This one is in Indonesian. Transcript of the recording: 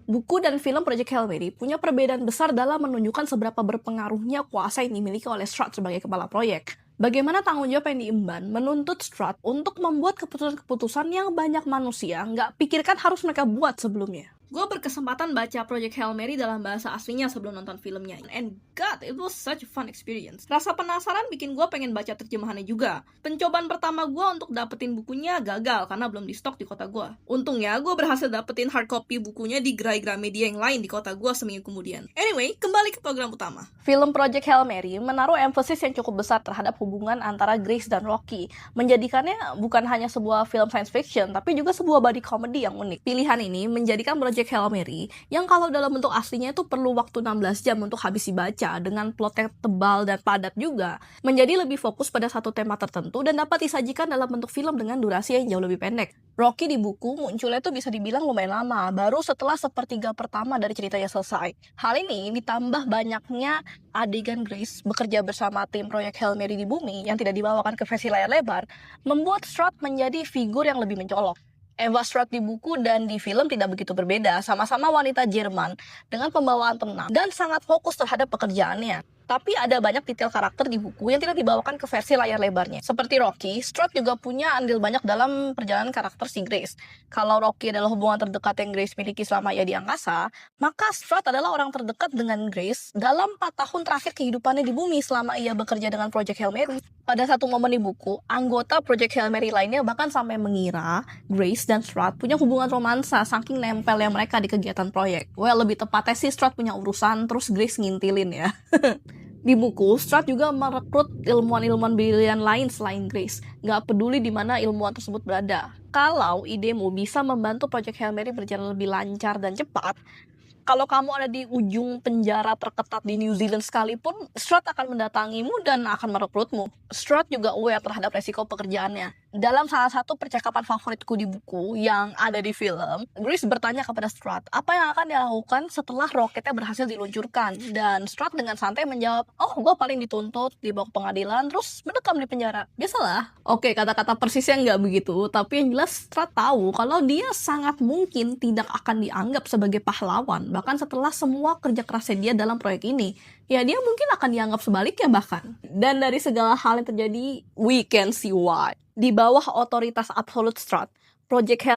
Buku dan film Project Hail Mary punya perbedaan besar dalam menunjukkan seberapa berpengaruhnya kuasa yang dimiliki oleh Strutt sebagai kepala proyek. Bagaimana tanggung jawab yang diemban menuntut Strutt untuk membuat keputusan-keputusan yang banyak manusia nggak pikirkan harus mereka buat sebelumnya. Gue berkesempatan baca Project Hail Mary dalam bahasa aslinya sebelum nonton filmnya. And God, it was such a fun experience. Rasa penasaran bikin gue pengen baca terjemahannya juga. Pencobaan pertama gue untuk dapetin bukunya gagal karena belum di stok di kota gue. Untungnya gue berhasil dapetin hard copy bukunya di gerai Gramedia yang lain di kota gue seminggu kemudian. Anyway, kembali ke program utama. Film Project Hail Mary menaruh emphasis yang cukup besar terhadap hubungan antara Grace dan Rocky, menjadikannya bukan hanya sebuah film science fiction, tapi juga sebuah body comedy yang unik. Pilihan ini menjadikan Project Hail Mary, yang kalau dalam bentuk aslinya itu perlu waktu 16 jam untuk habis dibaca, dengan plot yang tebal dan padat juga, menjadi lebih fokus pada satu tema tertentu dan dapat disajikan dalam bentuk film dengan durasi yang jauh lebih pendek. Rocky di buku munculnya tuh bisa dibilang lumayan lama, baru setelah sepertiga pertama dari ceritanya selesai. Hal ini ditambah banyaknya adegan Grace bekerja bersama tim proyek Hail Mary di bumi yang tidak dibawakan ke versi layar lebar, membuat Strutt menjadi figur yang lebih mencolok. Eva Strutt di buku dan di film tidak begitu berbeda, sama-sama wanita Jerman dengan pembawaan tenang dan sangat fokus terhadap pekerjaannya. Tapi ada banyak detail karakter di buku yang tidak dibawakan ke versi layar lebarnya. Seperti Rocky, Strutt juga punya andil banyak dalam perjalanan karakter si Grace. Kalau Rocky adalah hubungan terdekat yang Grace miliki selama ia di angkasa, maka Strutt adalah orang terdekat dengan Grace dalam 4 tahun terakhir kehidupannya di bumi selama ia bekerja dengan Project Hail Mary. Pada satu momen di buku, anggota Project Hail Mary lainnya bahkan sampai mengira Grace dan Strutt punya hubungan romansa saking nempelnya mereka di kegiatan proyek. Well, lebih tepatnya sih Strutt punya urusan, terus Grace ngintilin ya. Di buku, Strutt juga merekrut ilmuwan-ilmuwan brilian lain selain Grace. Nggak peduli di mana ilmuwan tersebut berada. Kalau idemu bisa membantu Project Hail Mary berjalan lebih lancar dan cepat, kalau kamu ada di ujung penjara terketat di New Zealand sekalipun, Strutt akan mendatangimu dan akan merekrutmu. Strutt juga aware terhadap resiko pekerjaannya. Dalam salah satu percakapan favoritku di buku yang ada di film, Grace bertanya kepada Strutt apa yang akan dilakukan setelah roketnya berhasil diluncurkan. Dan Strutt dengan santai menjawab, oh gue paling dituntut, dibawa ke pengadilan, terus mendekam di penjara. Biasalah. Oke, kata-kata persisnya nggak begitu, tapi yang jelas Strutt tahu kalau dia sangat mungkin tidak akan dianggap sebagai pahlawan, bahkan setelah semua kerja kerasnya dia dalam proyek ini. Ya dia mungkin akan dianggap sebaliknya bahkan. Dan dari segala hal yang terjadi, we can see why. Di bawah otoritas absolute Strutt, Project